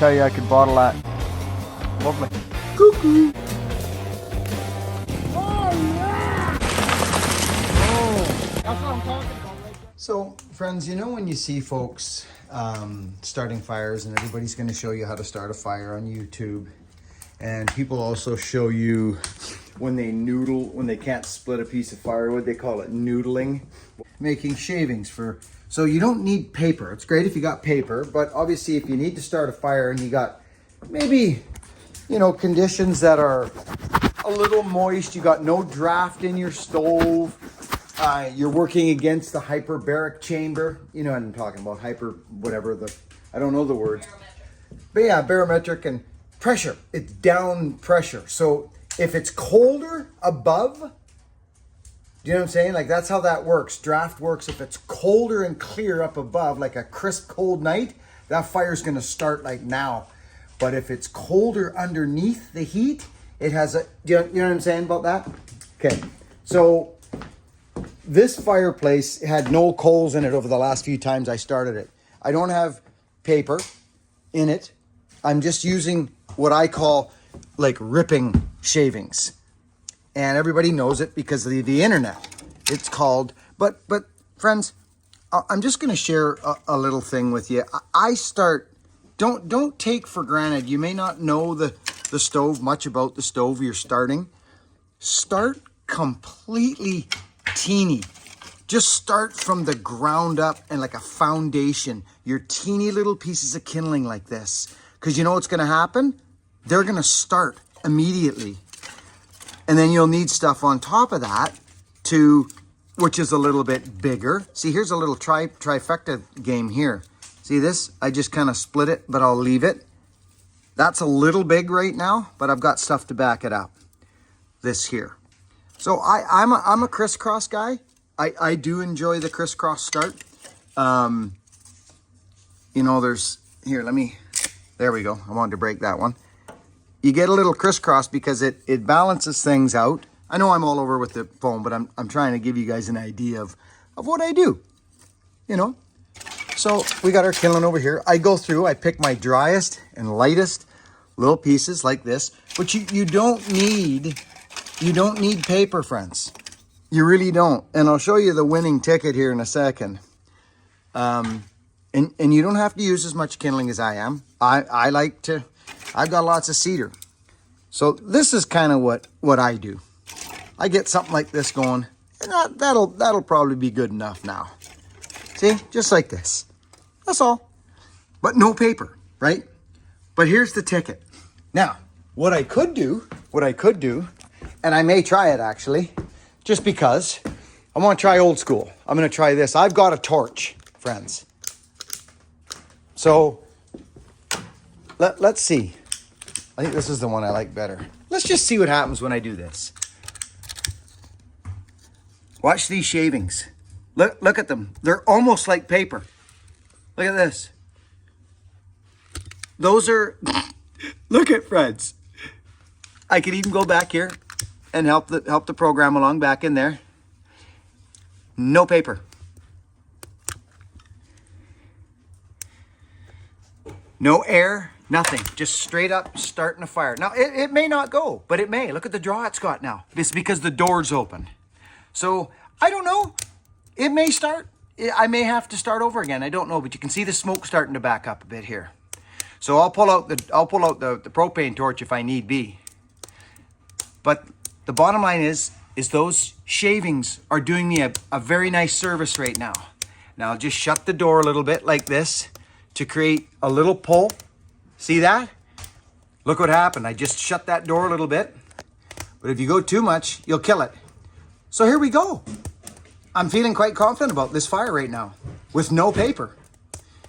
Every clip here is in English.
tell you I could bottle that. Lovely. Cuckoo. That's what I'm talking about. So, friends, you know when you see folks starting fires, and everybody's going to show you how to start a fire on YouTube, and people also show you when they noodle, when they can't split a piece of firewood, they call it noodling, making shavings for. So you don't need paper. It's great if you got paper, but obviously if you need to start a fire and you got maybe, you know, conditions that are a little moist, you got no draft in your stove, you're working against the hyperbaric chamber, you know what I'm talking about, I don't know the words. But yeah, barometric and pressure, it's down pressure. So if it's colder above, do you know what I'm saying? Like that's how that works. Draft works. If it's colder and clear up above, like a crisp cold night, that fire's gonna start like now. But if it's colder underneath the heat, it has a, you know what I'm saying about that? Okay, so this fireplace had no coals in it over the last few times I started it. I don't have paper in it. I'm just using what I call like ripping shavings. And everybody knows it because of the internet. It's called, but friends, I'm just going to share a little thing with you. Don't take for granted. You may not know the stove, much about the stove you're starting. Start completely teeny. Just start from the ground up and like a foundation. Your teeny little pieces of kindling like this. Because you know what's going to happen? They're going to start immediately. And then you'll need stuff on top of that which is a little bit bigger. See, here's a little trifecta game here. See this? I just kind of split it, but I'll leave it. That's a little big right now, but I've got stuff to back it up. This here. So I'm a crisscross guy. I do enjoy the crisscross start. You know, there we go. I wanted to break that one. You get a little crisscross because it balances things out. I know I'm all over with the phone, but I'm trying to give you guys an idea of what I do, you know. So we got our kindling over here. I go through, I pick my driest and lightest little pieces like this, but you don't need paper, friends. You really don't. And I'll show you the winning ticket here in a second. And you don't have to use as much kindling as I am. I've got lots of cedar. So this is kind of what I do. I get something like this going, and that'll probably be good enough now. See, just like this. That's all. But no paper, right? But here's the ticket. Now, what I could do, and I may try it actually, just because I want to try old school. I'm going to try this. I've got a torch, friends. So let's see. I think this is the one I like better. Let's just see what happens when I do this. Watch these shavings. Look at them. They're almost like paper. Look at this. Those are, look at friends. I could even go back here and help the program along back in there. No paper. No air. Nothing, just straight up starting a fire. Now, it may not go, but it may. Look at the draw it's got now. It's because the door's open. So, I don't know. It may start. I may have to start over again. I don't know, but you can see the smoke starting to back up a bit here. So, I'll pull out the propane torch if I need be. But the bottom line is those shavings are doing me a very nice service right now. Now, I'll just shut the door a little bit like this to create a little pull. See that? Look what happened. I just shut that door a little bit. But if you go too much, you'll kill it. So here we go. I'm feeling quite confident about this fire right now with no paper.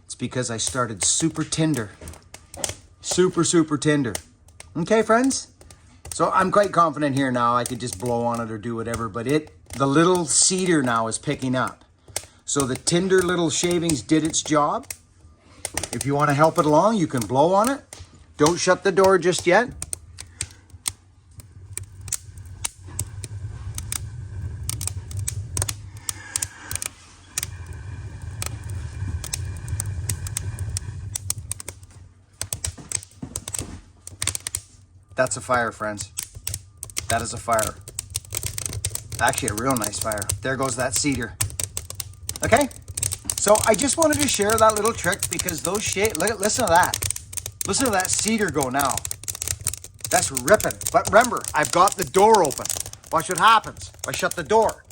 It's because I started super tinder. Super, super tinder. Okay, friends? So I'm quite confident here now. I could just blow on it or do whatever, but the little cedar now is picking up. So the tinder little shavings did its job. If you want to help it along, you can blow on it. Don't shut the door just yet. That's a fire, friends. That is a fire. Actually, a real nice fire. There goes that cedar. Okay? So I just wanted to share that little trick because those shade, listen to that. Listen to that cedar go now. That's ripping. But remember, I've got the door open. Watch what happens if I shut the door.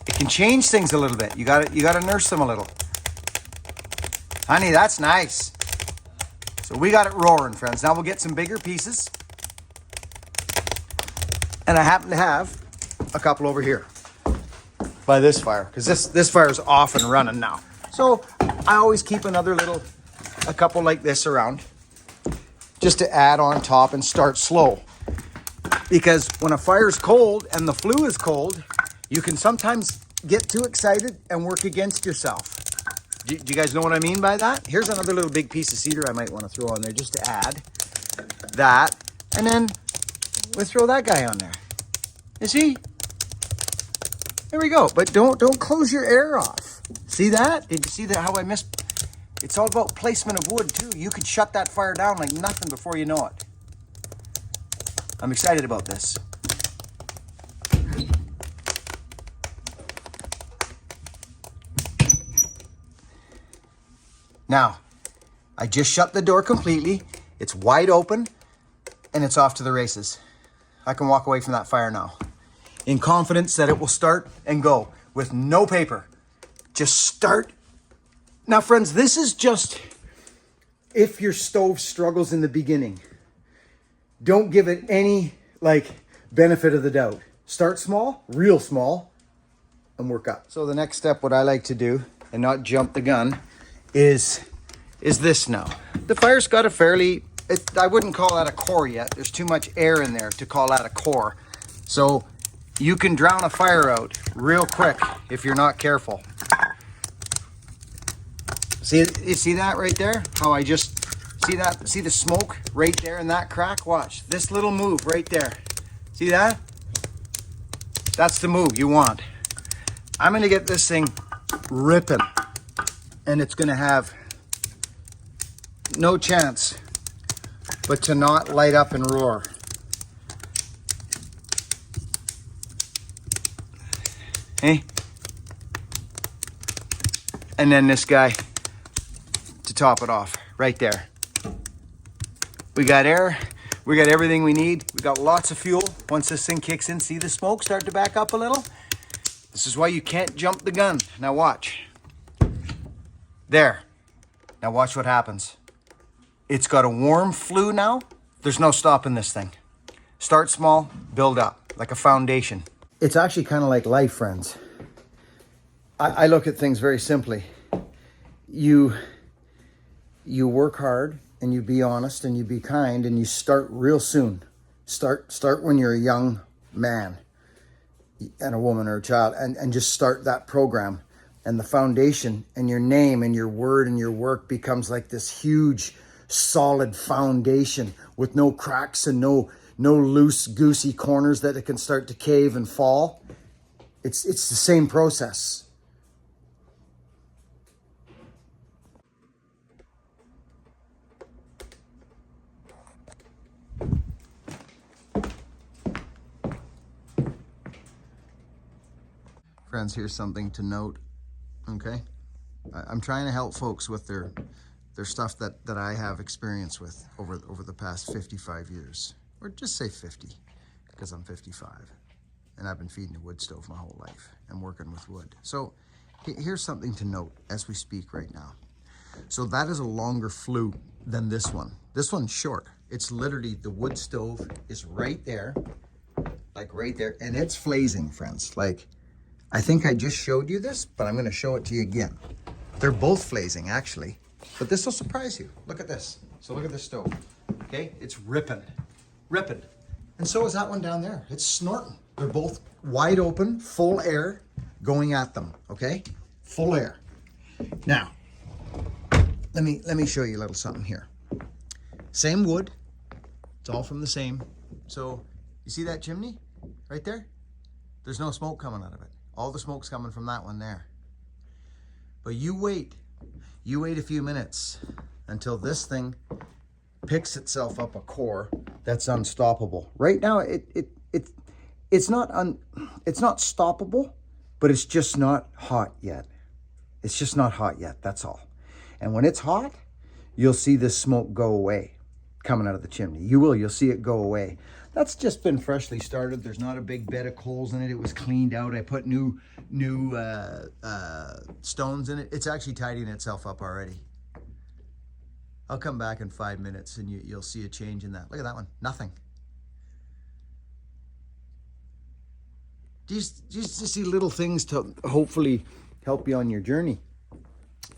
It can change things a little bit. You gotta nurse them a little. Honey, that's nice. So we got it roaring, friends. Now we'll get some bigger pieces. And I happen to have a couple over here by this fire, because this fire is off and running now. So I always keep a couple like this around just to add on top and start slow. Because when a fire's cold and the flue is cold, you can sometimes get too excited and work against yourself. Do you guys know what I mean by that? Here's another little big piece of cedar I might want to throw on there just to add that. And then we'll throw that guy on there. You see? There we go. But don't close your air off. See that? Did you see that? How I missed? It's all about placement of wood too. You could shut that fire down like nothing before you know it. I'm excited about this. Now, I just shut the door completely. It's wide open and it's off to the races. I can walk away from that fire now in confidence that it will start and go with no paper. Just start. Now, friends, this is just if your stove struggles in the beginning. Don't give it any benefit of the doubt. Start small, real small, and work up. So the next step, what I like to do and not jump the gun, is this now. The fire's got a fairly, I wouldn't call that a core yet. There's too much air in there to call that a core. So you can drown a fire out real quick if you're not careful. See, you see that right there? How I just, see the smoke right there in that crack? Watch, this little move right there. See that? That's the move you want. I'm gonna get this thing ripping. And it's going to have no chance but to not light up and roar. Hey? And then this guy to top it off, right there. We got air. We got everything we need. We got lots of fuel. Once this thing kicks in, see the smoke start to back up a little? This is why you can't jump the gun. Now watch. There. Now watch what happens. It's got a warm flue now. There's no stopping this thing. Start small, build up, like a foundation. It's actually kind of like life, friends. I look at things very simply. You work hard and you be honest and you be kind and you start real soon. Start when you're a young man and a woman or a child and just start that program. And the foundation and your name and your word and your work becomes like this huge, solid foundation with no cracks and no loose, goosey corners that it can start to cave and fall. It's the same process. Friends, here's something to note. Okay, I'm trying to help folks with their stuff that I have experience with over the past 55 years, or just say 50, because I'm 55, and I've been feeding a wood stove my whole life and working with wood. So here's something to note as we speak right now. So that is a longer flue than this one. This one's short. It's literally, the wood stove is right there, like right there, and it's flazing, friends. Like, I think I just showed you this, but I'm going to show it to you again. They're both flazing, actually. But this will surprise you. Look at this. So look at this stove. Okay? It's ripping. Ripping. And so is that one down there. It's snorting. They're both wide open, full air going at them. Okay? Full air. Now, let me show you a little something here. Same wood. It's all from the same. So, you see that chimney right there? There's no smoke coming out of it. All the smoke's coming from that one there. But you wait a few minutes until this thing picks itself up a core that's unstoppable. Right now, it's not stoppable, but it's just not hot yet. It's just not hot yet, that's all. And when it's hot, you'll see this smoke go away coming out of the chimney. You'll see it go away. That's just been freshly started. There's not a big bed of coals in it. It was cleaned out. I put new stones in it. It's actually tidying itself up already. I'll come back in 5 minutes and you'll see a change in that. Look at that one, nothing. Just see little things to hopefully help you on your journey.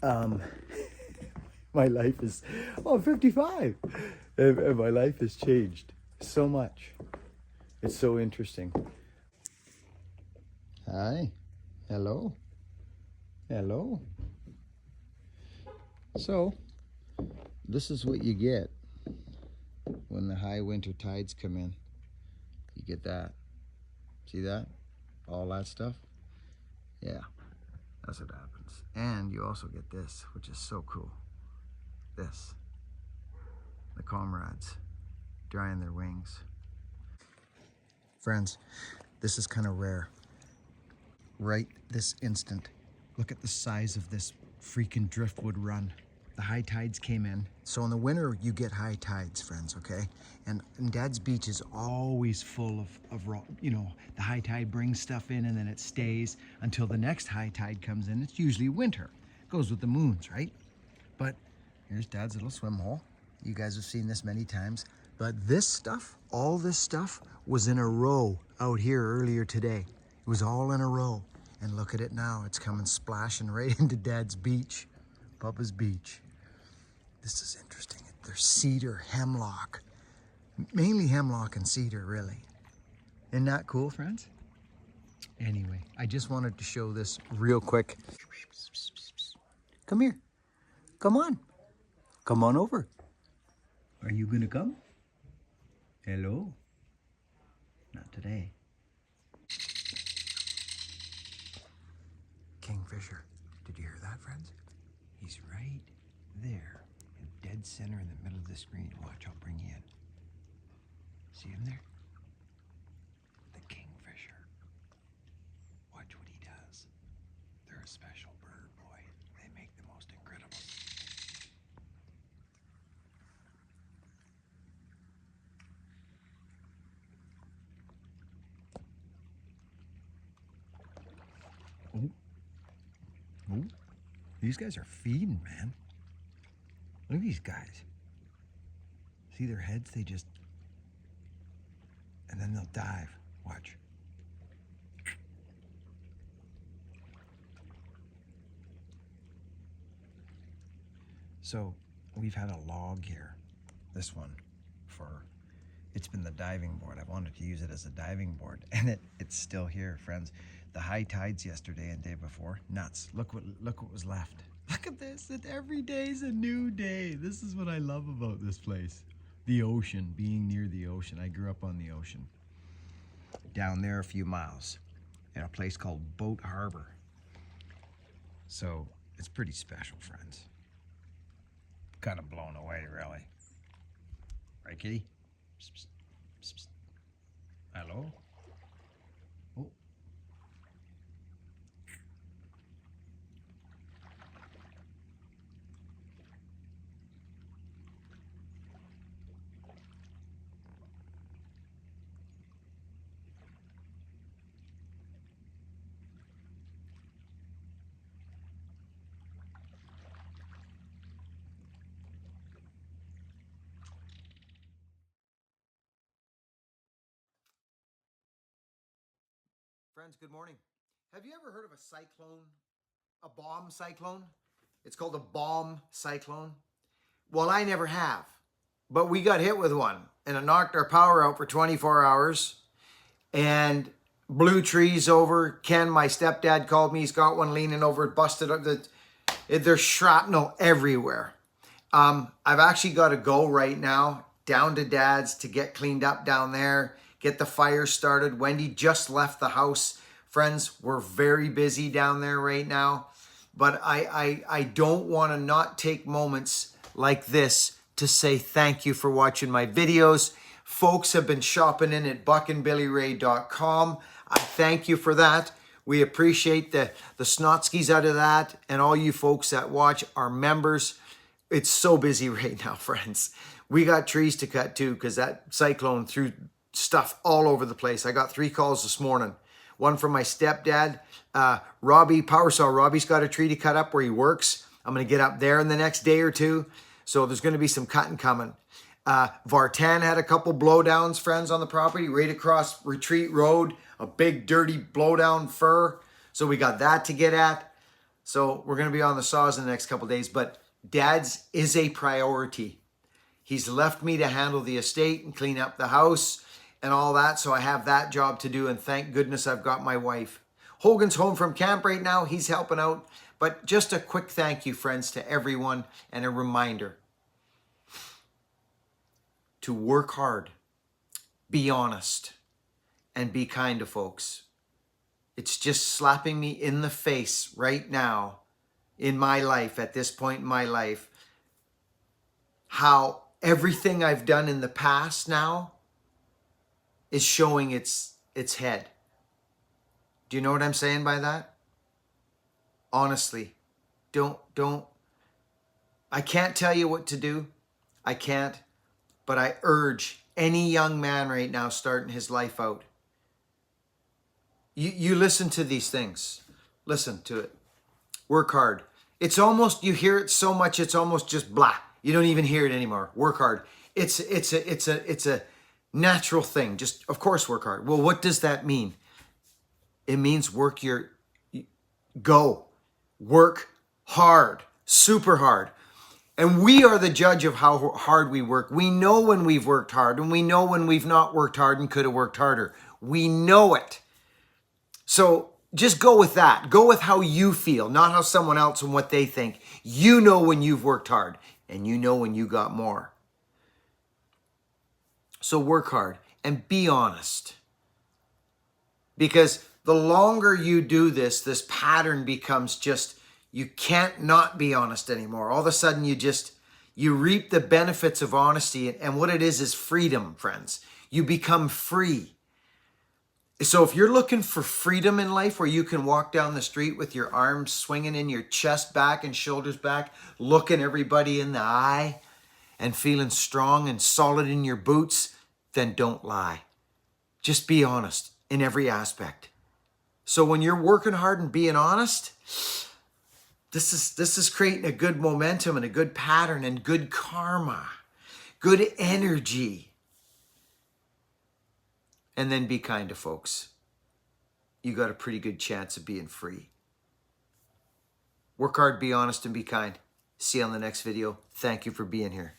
My life is, 55. And my life has changed so much. It's so interesting. Hi. Hello. Hello. So, this is what you get when the high winter tides come in. You get that. See that? All that stuff. Yeah, that's what happens. And you also get this, which is so cool. This. The comrades drying their wings. Friends, this is kind of rare. Right this instant, look at the size of this freaking driftwood run. The high tides came in. So in the winter, you get high tides, friends, okay? And Dad's Beach is always full of you know, the high tide brings stuff in and then it stays until the next high tide comes in. It's usually winter. It goes with the moons, right? But here's Dad's little swim hole. You guys have seen this many times. But this stuff, all this stuff, was in a row out here earlier today. It was all in a row. And look at it now. It's coming splashing right into Dad's beach, Papa's beach. This is interesting. There's cedar, hemlock, mainly hemlock and cedar, really. Isn't that cool, friends? Anyway, I just wanted to show this real quick. Come here. Come on. Come on over. Are you gonna come? Hello? Not today. Kingfisher. Did you hear that, friends? He's right there, in dead center in the middle of the screen. Watch, I'll bring you in. See him there? The kingfisher. Watch what he does. They're a special bird, boy. They make the most incredible. Oh. Oh. These guys are feeding, man. Look at these guys. See their heads? They just... And then they'll dive. Watch. So, we've had a log here. This one. It's been the diving board. I wanted to use it as a diving board. And it's still here, friends. The high tides yesterday and day before. Nuts. Look what was left. Look at this. Every day's a new day. This is what I love about this place. The ocean, being near the ocean. I grew up on the ocean. Down there a few miles in a place called Boat Harbor. So it's pretty special, friends. Kind of blown away, really. Right, kitty? Psst, psst, psst, psst. Hello? Oh. Friends, good morning. Have you ever heard of a cyclone? A bomb cyclone? It's called a bomb cyclone. Well, I never have, but we got hit with one and it knocked our power out for 24 hours and blew trees over. Ken, my stepdad, called me. He's got one leaning over, busted up. There's shrapnel everywhere. I've actually got to go right now down to Dad's to get cleaned up down there, get the fire started. Wendy just left the house. Friends, we're very busy down there right now, but I don't want to not take moments like this to say thank you for watching my videos. Folks have been shopping in at buckandbillyray.com. I thank you for that. We appreciate the snotskis out of that, and all you folks that watch are members. It's so busy right now, friends. We got trees to cut too, because that cyclone threw stuff all over the place. I got 3 calls this morning. One from my stepdad, Robbie, Power Saw. Robbie's got a tree to cut up where he works. I'm going to get up there in the next day or two. So there's going to be some cutting coming. Vartan had a couple blowdowns, friends, on the property, right across Retreat Road, a big dirty blowdown fir. So we got that to get at. So we're going to be on the saws in the next couple days, but Dad's is a priority. He's left me to handle the estate and clean up the house and all that. So I have that job to do, and thank goodness I've got my wife. Hogan's home from camp right now. He's helping out. But just a quick thank you, friends, to everyone, and a reminder to work hard, be honest, and be kind to folks. It's just slapping me in the face right now in my life, at this point in my life, how everything I've done in the past now is showing its head. Do you know what I'm saying by that? Honestly, don't. I can't tell you what to do. I can't. But I urge any young man right now starting his life out. You listen to these things. Listen to it. Work hard. It's almost, you hear it so much, it's almost just blah. You don't even hear it anymore. Work hard. It's a natural thing. Just, of course, work hard. Well, what does that mean? It means go. Work hard. Super hard. And we are the judge of how hard we work. We know when we've worked hard, and we know when we've not worked hard and could have worked harder. We know it. So just go with that. Go with how you feel, not how someone else and what they think. You know when you've worked hard, and you know when you got more. So work hard and be honest. Because the longer you do this, this pattern becomes just, you can't not be honest anymore. All of a sudden, you reap the benefits of honesty. And what it is freedom, friends. You become free. So if you're looking for freedom in life, where you can walk down the street with your arms swinging in your chest back and shoulders back, looking everybody in the eye and feeling strong and solid in your boots, then don't lie. Just be honest in every aspect. So when you're working hard and being honest, this is creating a good momentum and a good pattern and good karma, good energy. And then be kind to folks. You got a pretty good chance of being free. Work hard, be honest, and be kind. See you on the next video. Thank you for being here.